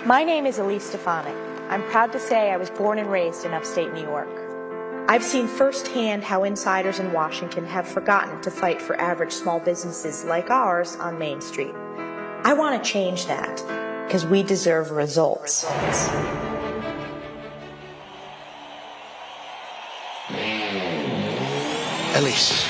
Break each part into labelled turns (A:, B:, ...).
A: My name is Elise Stefanik. I'm proud to say I was born and raised in upstate New York. I've seen firsthand how insiders in Washington have forgotten to fight for average small businesses like ours on Main Street. I want to change that because we deserve results.
B: Elise.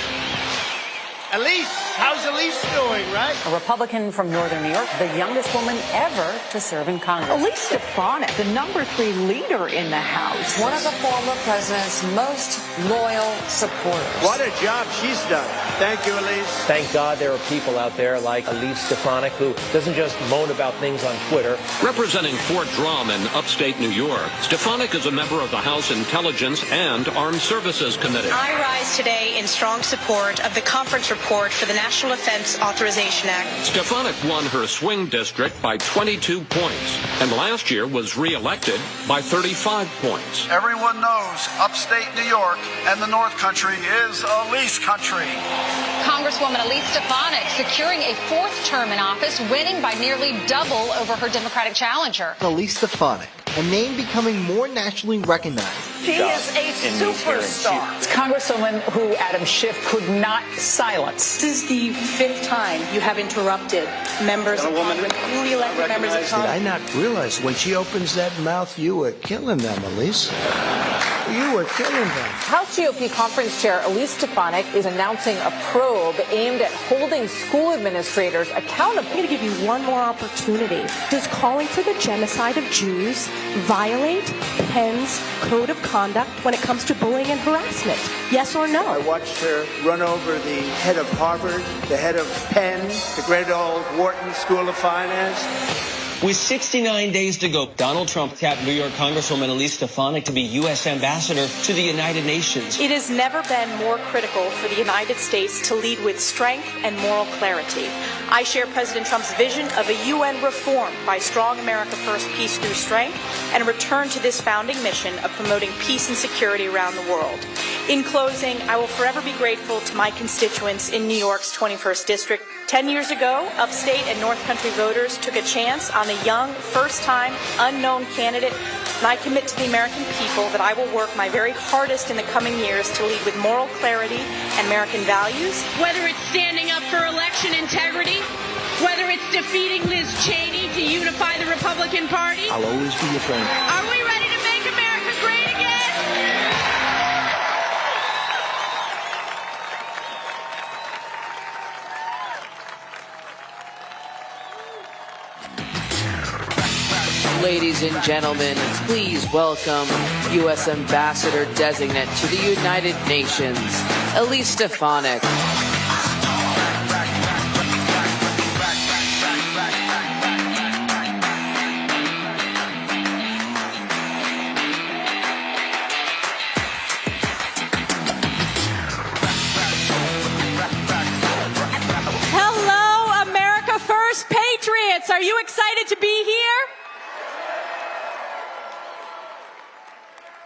B: Elise! How's Elise doing, right?
C: A Republican from northern New York, the youngest woman ever to serve in Congress.
D: Elise Stefanik, the #3 leader in the House.
C: One of the former president's most loyal supporters.
B: What a job she's done. Thank you, Elise.
E: Thank God there are people out there like Elise Stefanik who doesn't just moan about things on Twitter.
F: Representing Fort Drum in upstate New York, Stefanik is a member of the House Intelligence and Armed Services Committee.
G: I rise today in strong support of the conference report for the National Defense Authorization Act.
F: Stefanik won her swing district by 22 points and last year was re-elected by 35 points.
H: Everyone knows upstate New York and the North Country is Elise country.
I: Congresswoman Elise Stefanik securing a 4th term in office, winning by nearly double over her Democratic challenger.
J: Elise Stefanik, a name becoming more nationally recognized.
D: She is a superstar.
C: It's Congresswoman who Adam Schiff could not silence.
A: This is the 5th time you have interrupted members of Congress, newly elected members of
B: Did
A: Congress.
B: I not realize when she opens that mouth, you were killing them, Elise? You were killing them.
D: House GOP Conference Chair Elise Stefanik is announcing a probe aimed at holding school administrators accountable.
A: I'm going to give you one more opportunity. Does calling for the genocide of Jews violate Penn's code of conduct when it comes to bullying and harassment? Yes or no?
B: I watched her run over the head of Harvard, the head of Penn, the great old Wharton School of Finance.
K: With 69 days to go, Donald Trump tapped New York Congresswoman Elise Stefanik to be U.S. Ambassador to the United Nations.
A: It has never been more critical for the United States to lead with strength and moral clarity. I share President Trump's vision of a UN reformed by strong America first, peace through strength, and a return to this founding mission of promoting peace and security around the world. In closing, I will forever be grateful to my constituents in New York's 21st District. 10 years ago, upstate and North Country voters took a chance on a young, first-time, unknown candidate, and I commit to the American people that I will work my very hardest in the coming years to lead with moral clarity and American values.
L: Whether it's standing up for election integrity, whether it's defeating Liz Cheney to unify the Republican Party.
B: I'll always be your friend.
L: Are we ready to make America great again?
M: Ladies and gentlemen, please welcome U.S. Ambassador Designate to the United Nations, Elise Stefanik.
L: Hello, America First Patriots! Are you excited to be here?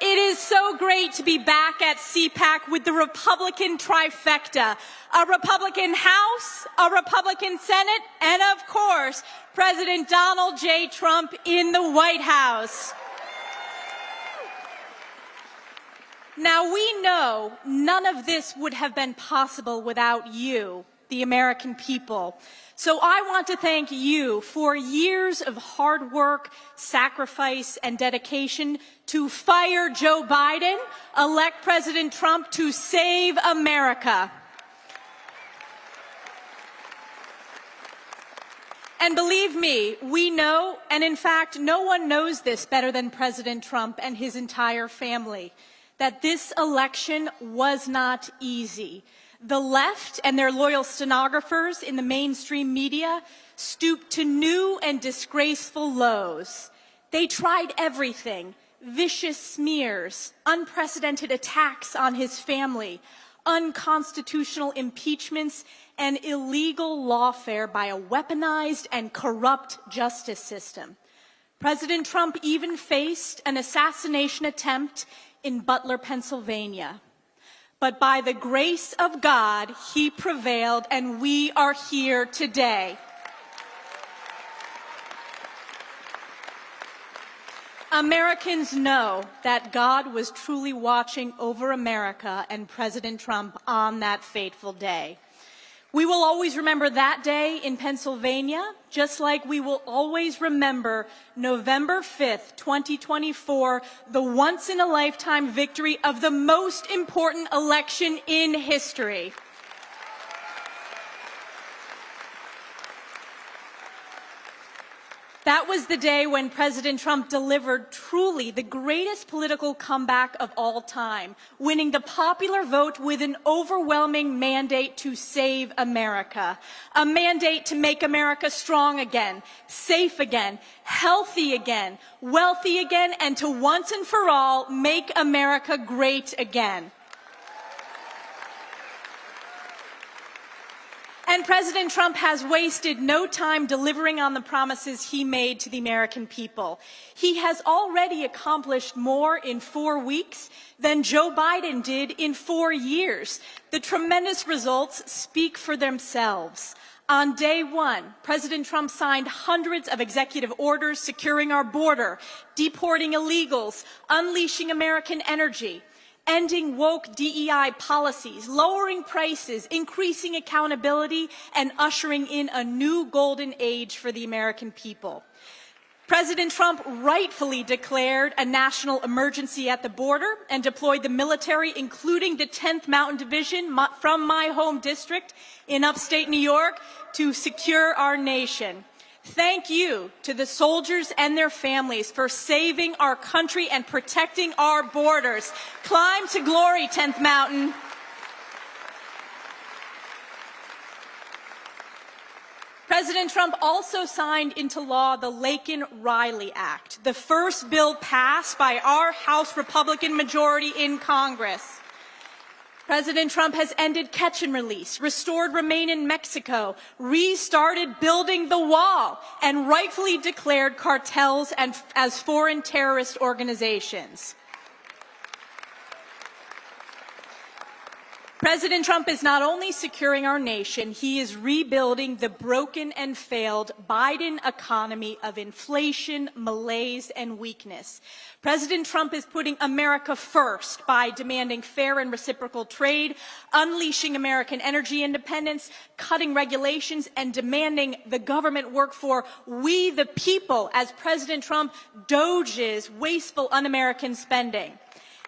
L: It is so great to be back at CPAC with the Republican trifecta, a Republican House, a Republican Senate, and of course, President Donald J. Trump in the White House. Now, we know none of this would have been possible without you, the American people. So I want to thank you for years of hard work, sacrifice, and dedication to fire Joe Biden, elect President Trump to save America. And believe me, we know, and in fact, no one knows this better than President Trump and his entire family, that this election was not easy. The left and their loyal stenographers in the mainstream media stooped to new and disgraceful lows. They tried everything: vicious smears, unprecedented attacks on his family, unconstitutional impeachments, and illegal lawfare by a weaponized and corrupt justice system. President Trump even faced an assassination attempt in Butler, Pennsylvania. But by the grace of God, he prevailed, and we are here today. Americans know that God was truly watching over America and President Trump on that fateful day. We will always remember that day in Pennsylvania, just like we will always remember November 5th, 2024, the once-in-a-lifetime victory of the most important election in history. That was the day when President Trump delivered truly the greatest political comeback of all time, winning the popular vote with an overwhelming mandate to save America, a mandate to make America strong again, safe again, healthy again, wealthy again, and to once and for all make America great again. And President Trump has wasted no time delivering on the promises he made to the American people. He has already accomplished more in 4 weeks than Joe Biden did in 4 years. The tremendous results speak for themselves. On day one, President Trump signed hundreds of executive orders securing our border, deporting illegals, unleashing American energy, ending woke DEI policies, lowering prices, increasing accountability, and ushering in a new golden age for the American people. President Trump rightfully declared a national emergency at the border and deployed the military, including the 10th Mountain Division from my home district in upstate New York, to secure our nation. Thank you to the soldiers and their families for saving our country and protecting our borders. Climb to glory, 10th Mountain. President Trump also signed into law the Laken-Riley Act, the first bill passed by our House Republican majority in Congress. President Trump has ended catch and release, restored Remain in Mexico, restarted building the wall, and rightfully declared cartels as foreign terrorist organizations. President Trump is not only securing our nation, he is rebuilding the broken and failed Biden economy of inflation, malaise, and weakness. President Trump is putting America first by demanding fair and reciprocal trade, unleashing American energy independence, cutting regulations, and demanding the government work for we the people as President Trump doges wasteful un-American spending.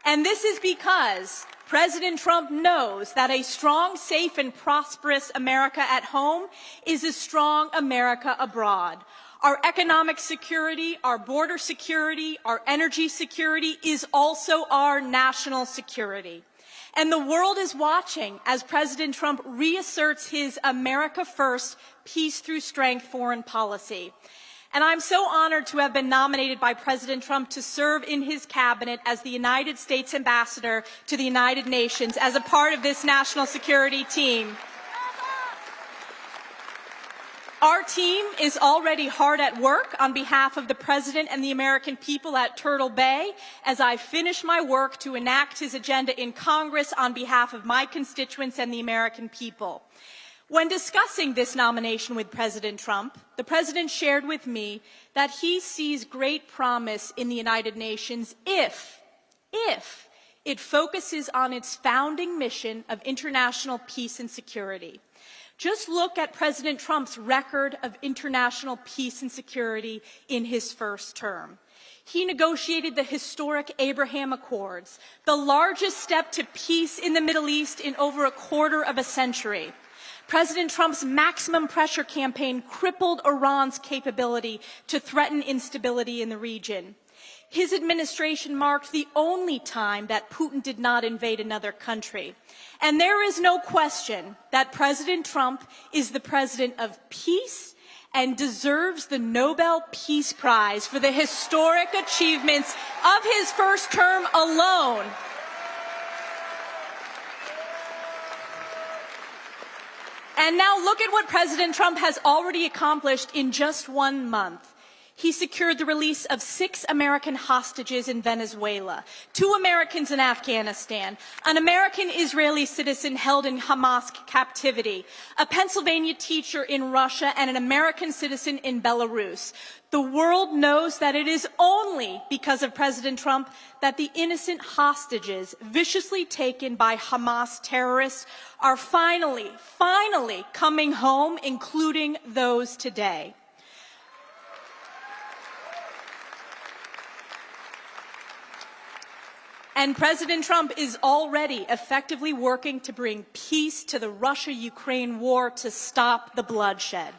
L: And this is because President Trump knows that a strong, safe, and prosperous America at home is a strong America abroad. Our economic security, our border security, our energy security is also our national security. And the world is watching as President Trump reasserts his America First, peace through strength foreign policy. And I'm so honored to have been nominated by President Trump to serve in his cabinet as the United States ambassador to the United Nations as a part of this national security team. Our team is already hard at work on behalf of the President and the American people at Turtle Bay as I finish my work to enact his agenda in Congress on behalf of my constituents and the American people. When discussing this nomination with President Trump, the President shared with me that he sees great promise in the United Nations if it focuses on its founding mission of international peace and security. Just look at President Trump's record of international peace and security in his first term. He negotiated the historic Abraham Accords, the largest step to peace in the Middle East in over a quarter of a century. President Trump's maximum pressure campaign crippled Iran's capability to threaten instability in the region. His administration marked the only time that Putin did not invade another country. And there is no question that President Trump is the president of peace and deserves the Nobel Peace Prize for the historic achievements of his first term alone. And now look at what President Trump has already accomplished in just 1 month. He secured the release of 6 American hostages in Venezuela, 2 Americans in Afghanistan, an American-Israeli citizen held in Hamas captivity, a Pennsylvania teacher in Russia, and an American citizen in Belarus. The world knows that it is only because of President Trump that the innocent hostages viciously taken by Hamas terrorists are finally coming home, including those today. And President Trump is already effectively working to bring peace to the Russia-Ukraine war to stop the bloodshed.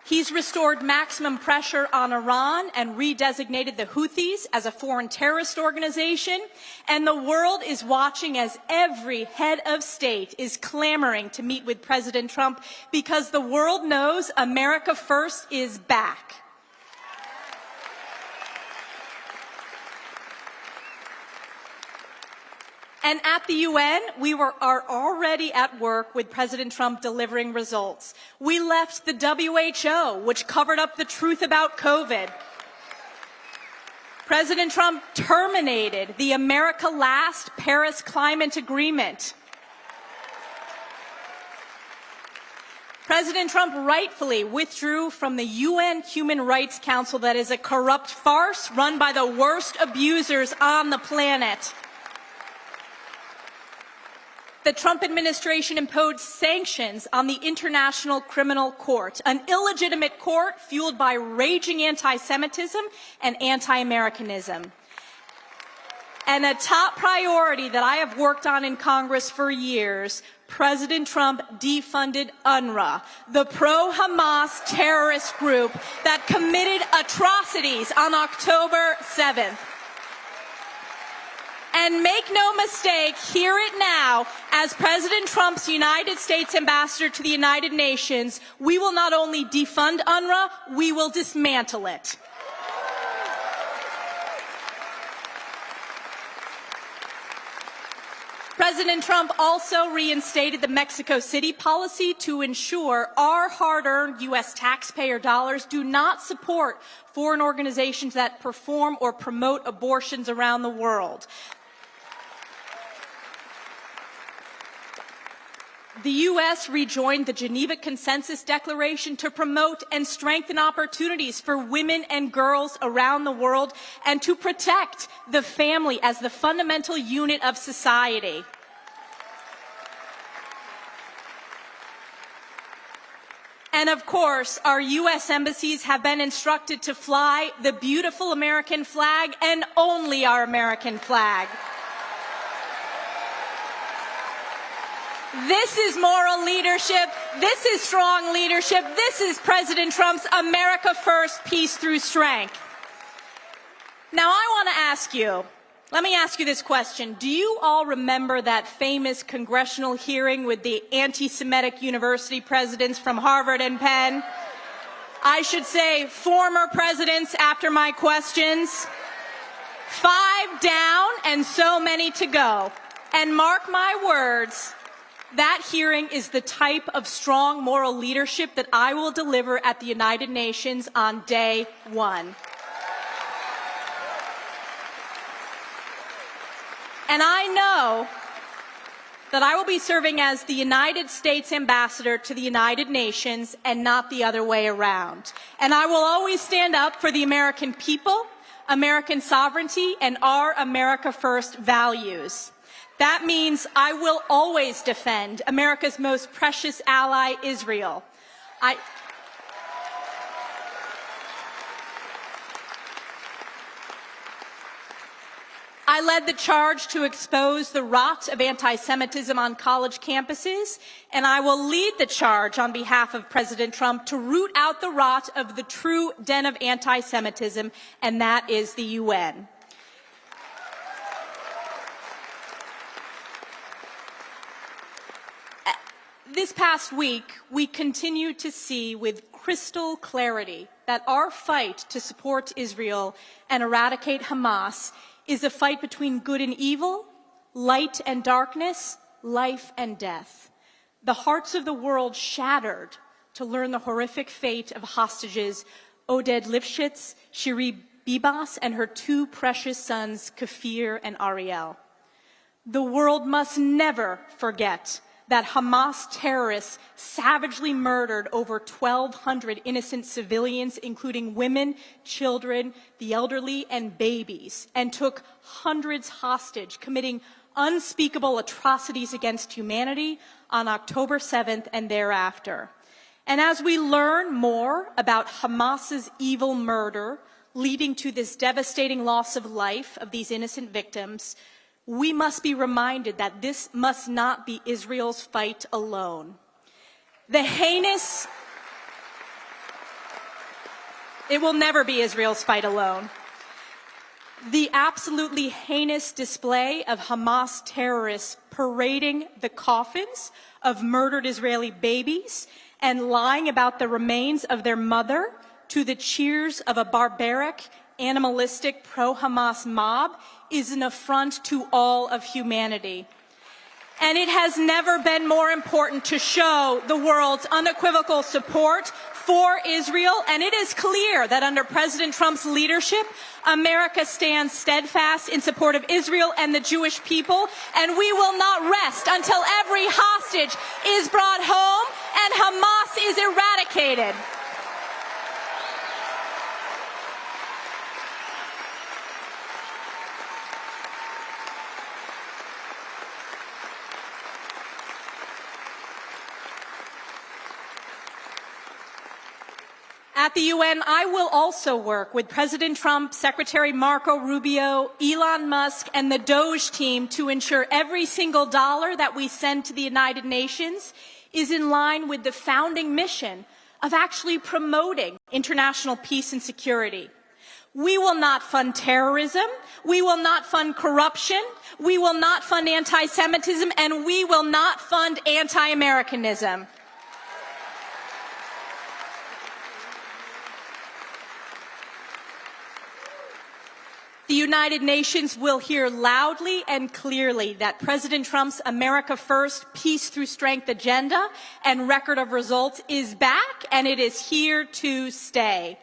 L: He's restored maximum pressure on Iran and redesignated the Houthis as a foreign terrorist organization. And the world is watching as every head of state is clamoring to meet with President Trump because the world knows America First is back. And at the UN, we are already at work with President Trump delivering results. We left the WHO, which covered up the truth about COVID. President Trump terminated the America Last Paris Climate Agreement. President Trump rightfully withdrew from the UN Human Rights Council that is a corrupt farce run by the worst abusers on the planet. The Trump administration imposed sanctions on the International Criminal Court, an illegitimate court fueled by raging anti-Semitism and anti-Americanism. And a top priority that I have worked on in Congress for years, President Trump defunded UNRWA, the pro-Hamas terrorist group that committed atrocities on October 7th. And make no mistake, hear it now, as President Trump's United States ambassador to the United Nations, we will not only defund UNRWA, we will dismantle it. President Trump also reinstated the Mexico City policy to ensure our hard-earned U.S. taxpayer dollars do not support foreign organizations that perform or promote abortions around the world. The U.S. rejoined the Geneva Consensus Declaration to promote and strengthen opportunities for women and girls around the world and to protect the family as the fundamental unit of society. And of course, our U.S. embassies have been instructed to fly the beautiful American flag and only our American flag. This is moral leadership. This is strong leadership. This is President Trump's America First, peace through strength. Now, I want to ask you, let me ask you this question. Do you all remember that famous congressional hearing with the anti-Semitic university presidents from Harvard and Penn? I should say former presidents after my questions. 5 down and so many to go. And mark my words, that hearing is the type of strong moral leadership that I will deliver at the United Nations on day 1. And I know that I will be serving as the United States ambassador to the United Nations and not the other way around. And I will always stand up for the American people, American sovereignty, and our America First values. That means I will always defend America's most precious ally, Israel. I led the charge to expose the rot of anti-Semitism on college campuses, and I will lead the charge on behalf of President Trump to root out the rot of the true den of anti-Semitism, and that is the UN. This past week, we continue to see with crystal clarity that our fight to support Israel and eradicate Hamas is a fight between good and evil, light and darkness, life and death. The hearts of the world shattered to learn the horrific fate of hostages Oded Lifshitz, Shiri Bibas, and her 2 precious sons, Kafir and Ariel. The world must never forget that Hamas terrorists savagely murdered over 1,200 innocent civilians, including women, children, the elderly, and babies, and took hundreds hostage, committing unspeakable atrocities against humanity on October 7th and thereafter. And as we learn more about Hamas's evil murder leading to this devastating loss of life of these innocent victims, we must be reminded that this must not be Israel's fight alone. It will never be Israel's fight alone. The absolutely heinous display of Hamas terrorists parading the coffins of murdered Israeli babies and lying about the remains of their mother to the cheers of a barbaric, animalistic pro-Hamas mob is an affront to all of humanity. And it has never been more important to show the world's unequivocal support for Israel, and it is clear that under President Trump's leadership, America stands steadfast in support of Israel and the Jewish people, and we will not rest until every hostage is brought home and Hamas is eradicated. At the UN, I will also work with President Trump, Secretary Marco Rubio, Elon Musk, and the DOGE team to ensure every single dollar that we send to the United Nations is in line with the founding mission of actually promoting international peace and security. We will not fund terrorism, we will not fund corruption, we will not fund anti-Semitism, and we will not fund anti-Americanism. The United Nations will hear loudly and clearly that President Trump's America First, Peace Through Strength agenda and record of results is back, and it is here to stay.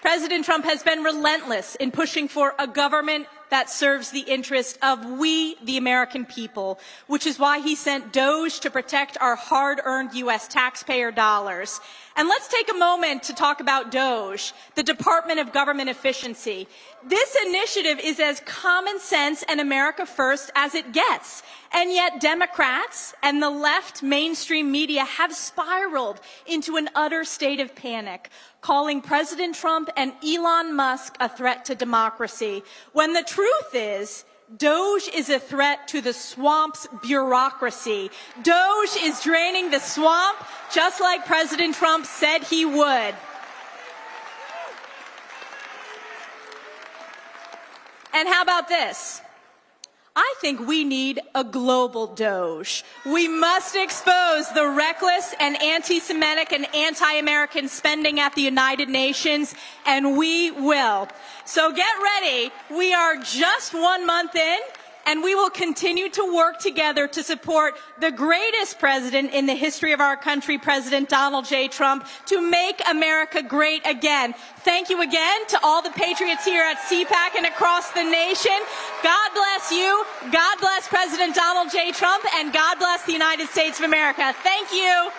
L: President Trump has been relentless in pushing for a government that serves the interest of we, the American people, which is why he sent DOGE to protect our hard-earned U.S. taxpayer dollars. And let's take a moment to talk about DOGE, the Department of Government Efficiency. This initiative is as common sense and America first as it gets. And yet Democrats and the left mainstream media have spiraled into an utter state of panic, calling President Trump and Elon Musk a threat to democracy, when the truth is, DOGE is a threat to the swamp's bureaucracy. DOGE is draining the swamp just like President Trump said he would. And how about this? I think we need a global DOGE. We must expose the reckless and anti-Semitic and anti-American spending at the United Nations, and we will. So get ready. We are just 1 month in, and we will continue to work together to support the greatest president in the history of our country, President Donald J. Trump, to make America great again. Thank you again to all the patriots here at CPAC and across the nation. God bless you. God bless President Donald J. Trump, and God bless the United States of America. Thank you.